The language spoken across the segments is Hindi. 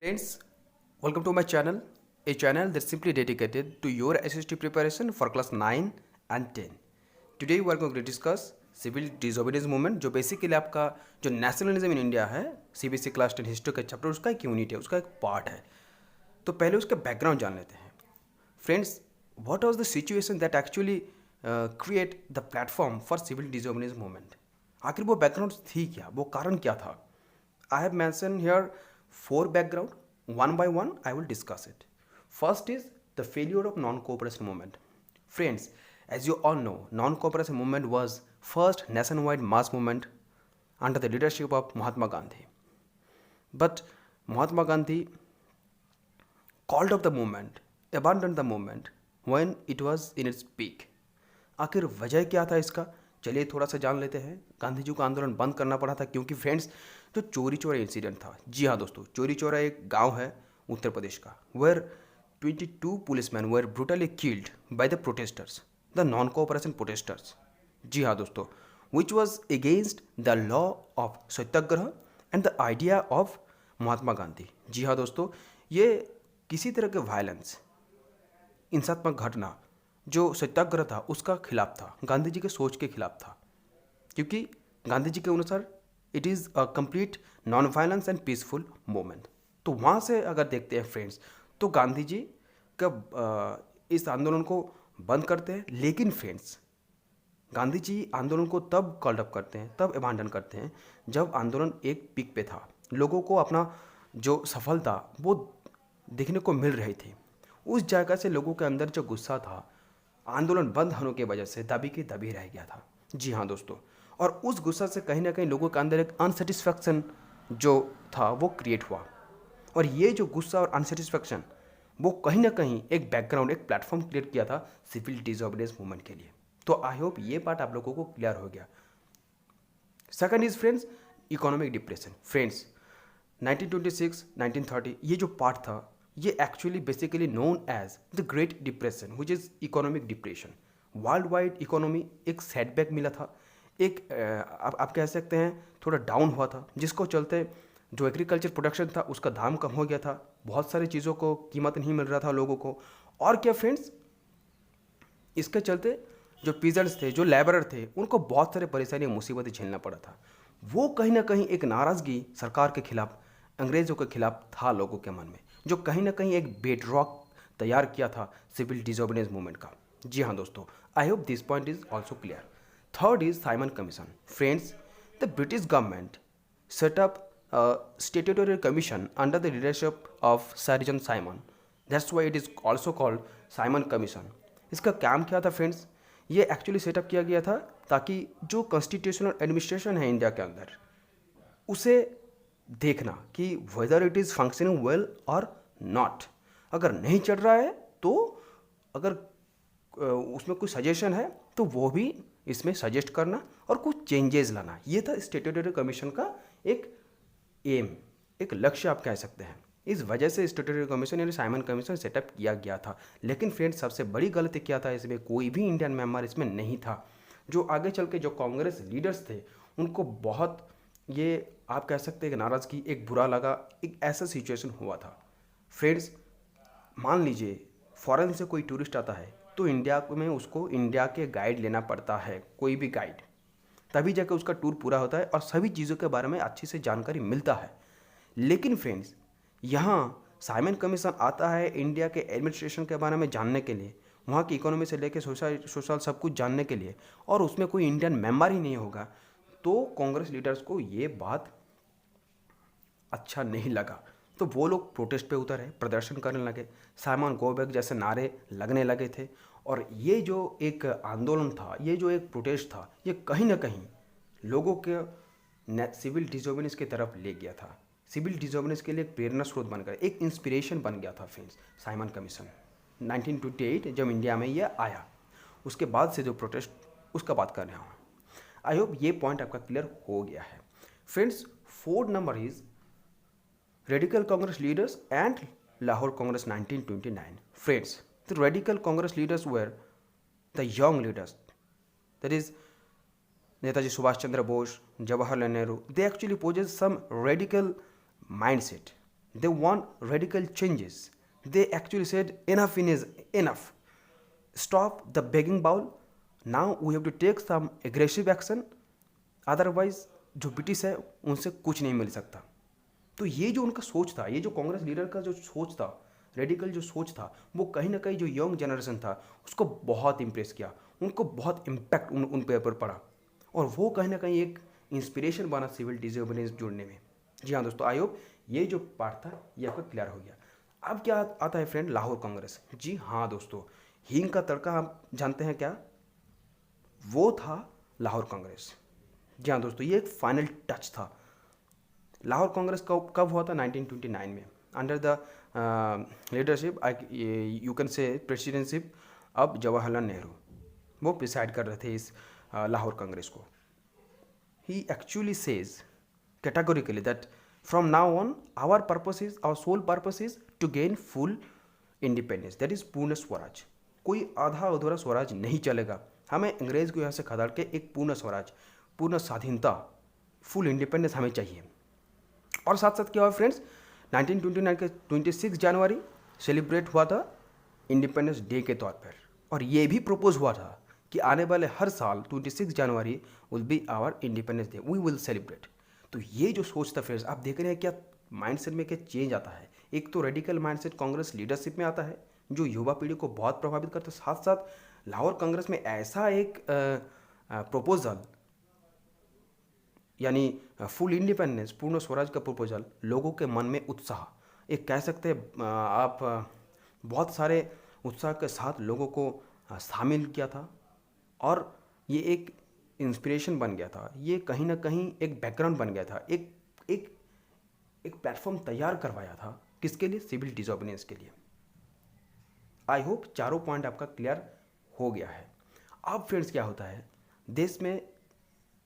Friends, welcome to my channel, a channel that's simply dedicated to your SST preparation for class 9 and 10. Today we are going to discuss civil disobedience movement जो बेसिकली आपका जो नेशनलिज्म इन इंडिया है CBSE क्लास 10 हिस्ट्री का चैप्टर उसका एक यूनिट है, उसका एक पार्ट है. तो पहले उसका बैकग्राउंड जान लेते हैं. Friends, what was the situation that actually create the platform for civil disobedience movement? आखिर वो बैकग्राउंड थी क्या, वो कारण क्या था? I have mentioned here four background. One by one, I will discuss it. First is the failure of non-cooperation movement. Friends, as you all know, non-cooperation movement was first nationwide mass movement under the leadership of Mahatma Gandhi. But Mahatma Gandhi called off the movement, abandoned the movement when it was in its peak. आखिर वजह क्या था इसका? चलिए थोड़ा सा जान लेते हैं. गांधी जी को आंदोलन बंद करना पड़ा था क्योंकि फ्रेंड्स जो चोरी चोरा इंसिडेंट था, जी हाँ दोस्तों, चोरी चोरा एक गांव है उत्तर प्रदेश का, where 22 policemen were brutally killed by the protesters, the non cooperation protesters. जी हाँ दोस्तों, which was against the law of satyagraha and the idea of Mahatma Gandhi. जी हाँ दोस्तों, ये किसी तरह के वायलेंस, हिंसात्मक घटना जो सत्याग्रह था उसका खिलाफ था, गांधी जी के सोच के खिलाफ था, क्योंकि गांधी जी के अनुसार it is a complete non violence and peaceful movement. तो वहाँ से अगर देखते हैं फ्रेंड्स, तो गांधी जी कब इस आंदोलन को बंद करते हैं, लेकिन फ्रेंड्स गांधी जी आंदोलन को तब कॉल्ड अप करते हैं, तब अबांडन करते हैं जब आंदोलन एक पीक पे था, लोगों को अपना जो सफलता वो देखने को मिल रही थी. उस जगह से लोगों के अंदर जो गुस्सा था आंदोलन बंद होने की वजह से दबी के दबी रह गया था. जी हाँ दोस्तों, और उस गुस्सा से कहीं ना कहीं लोगों के अंदर एक अनसेटिस्फैक्शन जो था वो क्रिएट हुआ, और ये जो गुस्सा और अनसेटिस्फैक्शन वो कहीं ना कहीं एक बैकग्राउंड, एक प्लेटफॉर्म क्रिएट किया था सिविल डिसऑबीडियंस मूवमेंट के लिए. तो आई होप ये पार्ट आप लोगों को क्लियर हो गया. Second is friends economic depression. Friends 1926 1930 ये जो पार्ट था ये actually basically known as the great depression which is economic depression. World wide economy एक सेटबैक मिला था, एक आप कह सकते हैं थोड़ा डाउन हुआ था, जिसको चलते जो एग्रीकल्चर प्रोडक्शन था उसका दाम कम हो गया था, बहुत सारी चीज़ों को कीमत नहीं मिल रहा था लोगों को. और क्या फ्रेंड्स, इसके चलते जो पीजेंट्स थे, जो लेबरर थे, उनको बहुत सारे परेशानी और मुसीबतें झेलना पड़ा था. वो कहीं ना कहीं एक नाराज़गी सरकार के खिलाफ, अंग्रेज़ों के खिलाफ था लोगों के मन में, जो कहीं ना कहीं एक बेडरॉक तैयार किया था सिविल डिसऑबीडियंस मूवमेंट का. जी हाँ दोस्तों, आई hope this point is also clear. Third is Simon commission. Friends, the British government set up statutory commission under the leadership of sir John Simon. That's why it is also called Simon commission. इसका काम क्या था फ्रेंड्स? ये एक्चुअली सेटअप किया गया था ताकि जो कॉन्स्टिट्यूशनल एडमिनिस्ट्रेशन है इंडिया के अंदर उसे देखना कि whether it is functioning well और नॉट. अगर नहीं चल रहा है तो अगर उसमें कुछ सजेशन है तो वो भी इसमें सजेस्ट करना और कुछ चेंजेस लाना. ये था स्टैट्यूटरी कमीशन का एक एम, एक लक्ष्य आप कह सकते हैं. इस वजह से स्टैट्यूटरी कमीशन यानी साइमन कमीशन सेटअप किया गया था. लेकिन फ्रेंड्स सबसे बड़ी गलती क्या था, इसमें कोई भी इंडियन मेंबर इसमें नहीं था. जो आगे चल के जो कांग्रेस लीडर्स थे उनको बहुत ये आप कह सकते हैं कि नाराज़गी, एक बुरा लगा, एक ऐसा सिचुएशन हुआ था. फ्रेंड्स मान लीजिए फॉरेन से कोई टूरिस्ट आता है तो इंडिया में उसको इंडिया के गाइड लेना पड़ता है, कोई भी गाइड, तभी जाकर उसका टूर पूरा होता है और सभी चीज़ों के बारे में अच्छी से जानकारी मिलता है. लेकिन फ्रेंड्स यहाँ साइमन कमीशन आता है इंडिया के एडमिनिस्ट्रेशन के बारे में जानने के लिए, वहाँ की इकोनॉमी से लेकर सोशल सब कुछ जानने के लिए, और उसमें कोई इंडियन मेंबर ही नहीं होगा. तो कांग्रेस लीडर्स को ये बात अच्छा नहीं लगा, तो वो लोग प्रोटेस्ट पे उतरे, प्रदर्शन करने लगे, साइमन गो बैक जैसे नारे लगने लगे थे. और ये जो एक आंदोलन था, ये जो एक प्रोटेस्ट था, ये कहीं ना कहीं लोगों के सिविल डिसऑबीडियंस की तरफ ले गया था. सिविल डिसऑबीडियंस के लिए एक प्रेरणा स्रोत बन गया, एक इंस्पिरेशन बन गया था फ्रेंड्स साइमन कमीशन. 1928 जब इंडिया में ये आया, उसके बाद से जो प्रोटेस्ट उसका बात कर रहा हूँ. आई होप ये पॉइंट आपका क्लियर हो गया है. Friends fourth number is radical Congress leaders and Lahore Congress 1929. Friends, the radical Congress leaders were the young leaders, that is Netaji Subhash Chandra Bose, Jawaharlal Nehru. They actually possessed some radical mindset. they want radical changes. They actually said enough is enough. Stop the begging bowl. Now we have to take some aggressive action. Otherwise जो ब्रिटिश है उनसे कुछ नहीं मिल सकता। तो ये जो उनका सोच था, ये जो कांग्रेस लीडर का जो सोच था, रेडिकल जो सोच था, वो कहीं ना कहीं जो यंग जनरेशन था उसको बहुत इम्प्रेस किया, उनको बहुत इम्पैक्ट उन पे पर पड़ा, और वो कहीं ना कहीं एक इंस्पिरेशन बना सिविल डिसोबीडियंस जुड़ने में। जी हाँ दोस्तों, आई होप ये जो पार्ट था ये आपका क्लियर हो गया। अब क्या आता है फ्रेंड, लाहौर कांग्रेस। जी हाँ दोस्तों, हींग का तड़का आप जानते हैं क्या, वो था लाहौर कांग्रेस। जी हाँ दोस्तों, ये एक फाइनल टच था। लाहौर कांग्रेस कब हुआ था, 1929 में, under the leadership, you can say presidentship अब जवाहरलाल नेहरू, वो प्रिसाइड कर रहे थे इस लाहौर कांग्रेस को। He actually says categorically that from now on our sole purpose is to gain full independence, that is पूर्ण स्वराज। कोई आधा अधूरा स्वराज नहीं चलेगा, हमें अंग्रेज को यहाँ से खदेड़ के एक पूर्ण स्वराज, पूर्ण स्वाधीनता, फुल इंडिपेंडेंस हमें चाहिए। और साथ साथ क्या हुआ फ्रेंड्स, 1929 के 26 जनवरी सेलिब्रेट हुआ था इंडिपेंडेंस डे के तौर पर, और ये भी प्रपोज हुआ था कि आने वाले हर साल 26 जनवरी will be our independence day, we will celebrate. तो ये जो सोच था फ्रेंड्स, आप देख रहे हैं क्या माइंडसेट में क्या चेंज आता है। एक तो रेडिकल माइंडसेट कांग्रेस लीडरशिप में आता है जो युवा पीढ़ी को बहुत प्रभावित करता है, साथ साथ लाहौर कांग्रेस में ऐसा एक प्रपोजल, यानी फुल इंडिपेंडेंस, पूर्ण स्वराज का प्रपोजल, लोगों के मन में उत्साह, एक कह सकते हैं आप बहुत सारे उत्साह के साथ लोगों को शामिल किया था, और ये एक इंस्पिरेशन बन गया था, ये कहीं ना कहीं एक बैकग्राउंड बन गया था, एक एक एक प्लेटफॉर्म तैयार करवाया था, किसके लिए, सिविल डिसोबीडियंस के लिए। आई होप चारों पॉइंट आपका क्लियर हो गया है। अब फ्रेंड्स क्या होता है, देश में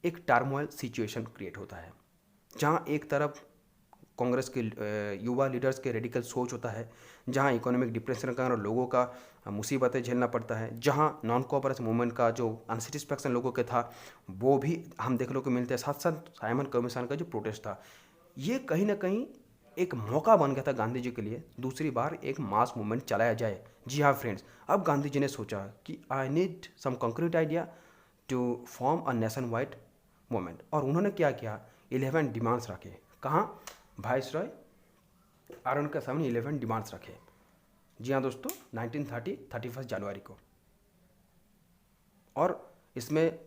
एक टर्मोइल सिचुएशन क्रिएट होता है, जहाँ एक तरफ कांग्रेस के युवा लीडर्स के रेडिकल सोच होता है, जहाँ इकोनॉमिक डिप्रेशन का और लोगों का मुसीबतें झेलना पड़ता है, जहाँ नॉन कोऑपरेशन मूवमेंट का जो अनसेटिस्फैक्शन लोगों के था वो भी हम देखने को मिलते हैं, साथ साथ साइमन कमीशन का जो प्रोटेस्ट था, ये कहीं ना कहीं एक मौका बन गया था गांधी जी के लिए, दूसरी बार एक मास मूवमेंट चलाया जाए। जी हाँ फ्रेंड्स, अब गांधी जी ने सोचा कि I need some concrete idea to form a nation wide movement, और उन्होंने क्या किया, 11 डिमांड्स रखे। कहाँ, वाइसरॉय आरण के सामने 11 डिमांड्स रखे। जी हाँ दोस्तों, 1930 31 जनवरी को। और इसमें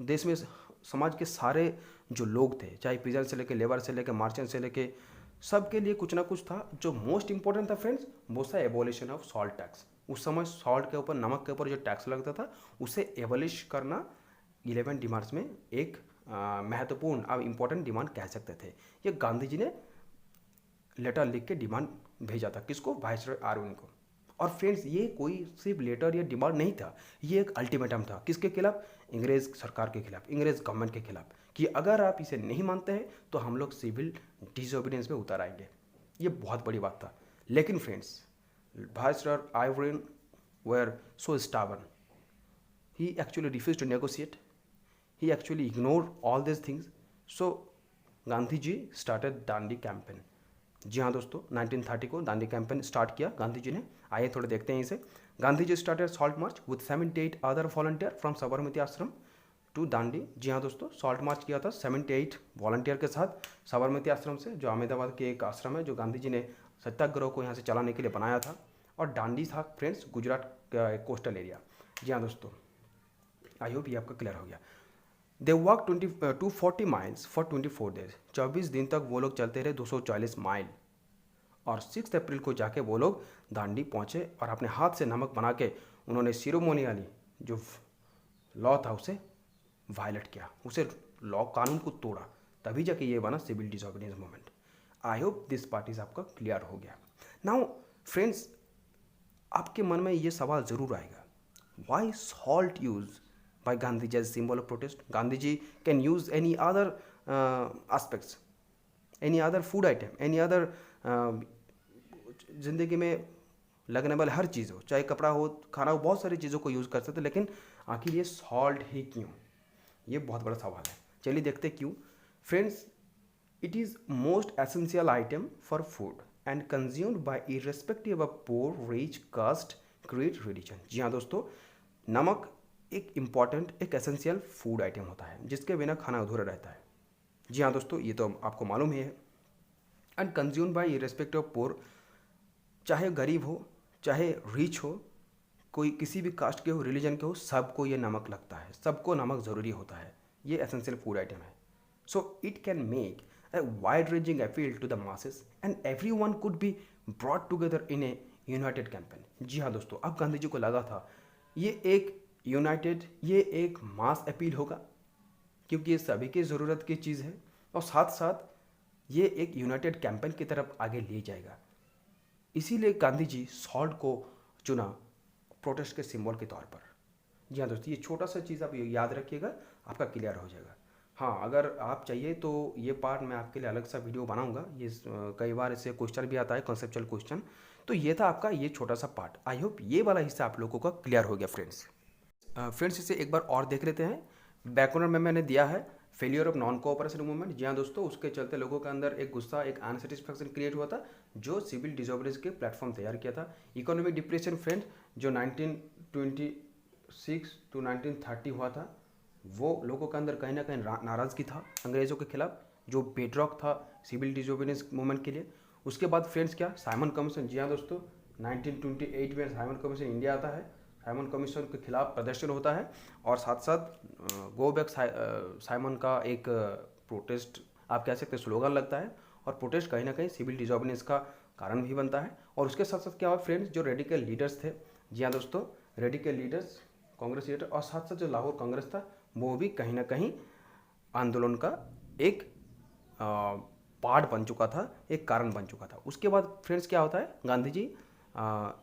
देश में समाज के सारे जो लोग थे, चाहे पीजन से लेके लेबर से लेके मार्चेंट से लेके, सबके लिए कुछ ना कुछ था। जो मोस्ट इंपॉर्टेंट था फ्रेंड्स, वो था एबोलिशन ऑफ सॉल्ट टैक्स। उस समय सॉल्ट के ऊपर, नमक के ऊपर जो टैक्स लगता था उसे एबोलिश करना 11 डिमांड्स में एक महत्वपूर्ण, अब इम्पोर्टेंट डिमांड कह सकते थे। ये गांधी जी ने लेटर लिख के डिमांड भेजा था, किसको, वाइसरॉय आर्विन को। और फ्रेंड्स, ये कोई सिर्फ लेटर या डिमांड नहीं था, ये एक अल्टीमेटम था, किसके खिलाफ, अंग्रेज सरकार के खिलाफ, अंग्रेज गवर्नमेंट के खिलाफ, कि अगर आप इसे नहीं मानते हैं तो हम लोग सिविल डिसोबीडियंस में उतर आएंगे। ये बहुत बड़ी बात था। लेकिन friends, viceroy Irwin were so stubborn, he actually refused to negotiate, he actually ignored all these things, so Gandhi ji started Dandi campaign. जी हाँ दोस्तों, 1930 को दांडी कैंपेन स्टार्ट किया गांधी जी ने। आइए थोड़े देखते हैं इसे। Gandhi ji started salt march with 78 other volunteer from Sabarmati ashram to Dandi. जी हाँ दोस्तों, सॉल्ट मार्च किया था 78 वॉलंटियर के साथ साबरमती आश्रम से, जो अहमदाबाद के एक आश्रम है जो गांधी जी ने सत्याग्रह को यहाँ से चलाने के लिए बनाया था। और दांडी था फ्रेंड्स गुजरात का कोस्टल एरिया। जी हाँ दोस्तों, आई होप ये आपका क्लियर हो गया। They walk 240 miles for 24 days, 24 दिन तक वो लोग चलते रहे 240 माइल। और 6 अप्रैल को जाके वो लोग दांडी पहुँचे और अपने हाथ से नमक बना के उन्होंने सिरोमोनियली जो लॉ था उसे वायलेट किया, उसे लॉ कानून को तोड़ा, तभी जाके ये बना civil disobedience movement. I hope this part is आपका क्लियर हो गया। नाउ फ्रेंड्स, आपके मन में ये सवाल ज़रूर आएगा, why salt use by Gandhiji as symbol of protest? Gandhiji can use any other aspects, any other food item, any other ज़िंदगी में लगने वाले हर चीज़ हो, चाहे कपड़ा हो, खाना हो, बहुत सारी चीज़ों को यूज़ कर सकते, लेकिन आखिर ये सॉल्ट ही क्यों? ये बहुत बड़ा सवाल है। चलिए देखते क्यों। Friends, it is most essential item for food and consumed by irrespective of poor, rich, caste, creed, religion. जी हाँ दोस्तों, नमक एक इम्पॉर्टेंट, एक एसेंशियल फूड आइटम होता है जिसके बिना खाना अधूरा रहता है। जी हाँ दोस्तों, ये तो आपको मालूम ही है। And consumed by irrespective of पोर, चाहे गरीब हो चाहे रिच हो, कोई किसी भी कास्ट के हो, रिलीजन के हो, सबको ये नमक लगता है, सबको नमक ज़रूरी होता है। ये एसेंशियल फूड आइटम है। So it can make a wide-ranging appeal to the masses and everyone could be brought together in a united campaign। जी हाँ दोस्तों, अब गांधी जी को लगा था ये एक यूनाइटेड, ये एक मास अपील होगा क्योंकि ये सभी की ज़रूरत की चीज़ है और साथ साथ ये एक यूनाइटेड कैंपेन की तरफ आगे ले जाएगा। इसीलिए गांधी जी सॉल्ट को चुना प्रोटेस्ट के सिंबल के तौर पर। जी हाँ दोस्तों, ये छोटा सा चीज़ आप याद रखिएगा, आपका क्लियर हो जाएगा। हाँ, अगर आप चाहिए तो ये पार्ट मैं आपके लिए अलग सा वीडियो बनाऊंगा। ये कई बार इससे क्वेश्चन भी आता है, कॉन्सेप्चुअल क्वेश्चन। तो ये था आपका ये छोटा सा पार्ट। आई होप ये वाला हिस्सा आप लोगों का क्लियर हो गया फ्रेंड्स। फ्रेंड्स, इसे एक बार और देख लेते हैं। बैकग्राउंड में मैंने दिया है failure of non cooperation movement. जी हाँ दोस्तों, उसके चलते लोगों के अंदर एक गुस्सा, एक अनसेटिस्फैक्शन क्रिएट हुआ था, जो सिविल डिसऑर्डर्स के प्लेटफॉर्म तैयार किया था। इकोनॉमिक डिप्रेशन फ्रेंड्स, जो 1926 to 1930 हुआ था, वो लोगों के अंदर कहीं ना कहीं नाराज़गी था अंग्रेज़ों के खिलाफ, जो बेडरॉक था सिविल डिसोबीडियंस मूवमेंट के लिए। उसके बाद फ्रेंड्स क्या, साइमन कमीशन। जी हाँ दोस्तों, 1928 में साइमन कमीशन इंडिया आता है। साइमन कमीशन के खिलाफ प्रदर्शन होता है और साथ साथ गो बैक साइमन का एक प्रोटेस्ट आप कह सकते हैं स्लोगन लगता है, और प्रोटेस्ट कहीं ना कहीं सिविल डिसोबीडियंस का कारण भी बनता है। और उसके साथ साथ क्या हुआ फ्रेंड्स, जो रेडिकल लीडर्स थे, जी हाँ दोस्तों, रेडिकल लीडर्स, कांग्रेस लीडर, और साथ साथ जो लाहौर कांग्रेस था, वो भी कहीं ना कहीं आंदोलन का एक पार्ट बन चुका था, एक कारण बन चुका था। उसके बाद फ्रेंड्स क्या होता है, गांधी जी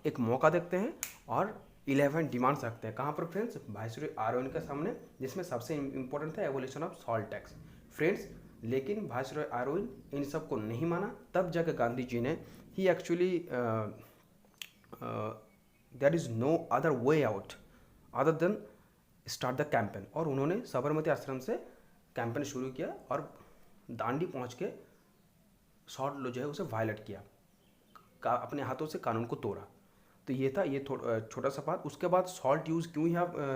एक मौका देखते हैं और 11 डिमांड्स रखते हैं। कहाँ पर फ्रेंड्स, वायसरॉय आरओएन के सामने, जिसमें सबसे इंपॉर्टेंट था abolition of salt tax friends. लेकिन वायसरॉय आरओएन इन सब को नहीं माना। तब जाकर गांधी जी ने ही actually there is no other way out other than start the campaign, और उन्होंने साबरमती आश्रम से कैंपेन शुरू किया और दांडी पहुंच के सॉल्ट लो जो है उसे वायलेट किया, अपने हाथों से कानून को तोड़ा। तो ये था ये छोटा सा बात। उसके बाद सॉल्ट यूज़ क्यों ही,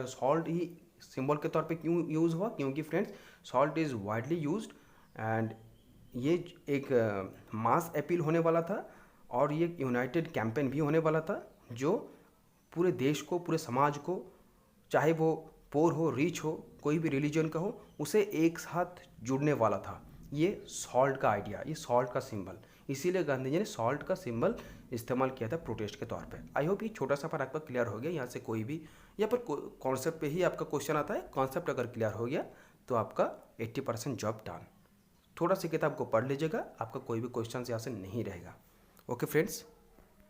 सॉल्ट ही सिंबल के तौर पे क्यों यूज़ हुआ, क्योंकि friends salt is widely used and ये एक मास अपील होने वाला था और ये यूनाइटेड कैंपेन भी होने वाला था, जो पूरे देश को, पूरे समाज को, चाहे वो पोर हो, रिच हो, कोई भी रिलीजन का हो, उसे एक साथ जुड़ने वाला था। ये सॉल्ट का आइडिया, ये सॉल्ट का सिंबल, इसीलिए गांधी जी ने सॉल्ट का सिंबल इस्तेमाल किया था प्रोटेस्ट के तौर पे। आई होप ये छोटा सा पर आपका क्लियर हो गया। यहाँ से कोई भी यहाँ पर कॉन्सेप्ट पे ही आपका क्वेश्चन आता है। कॉन्सेप्ट अगर क्लियर हो गया तो आपका 80% जॉब डन। थोड़ा सा किताब को पढ़ लीजिएगा, आपका कोई भी क्वेश्चन यहाँ से नहीं रहेगा। Okay friends.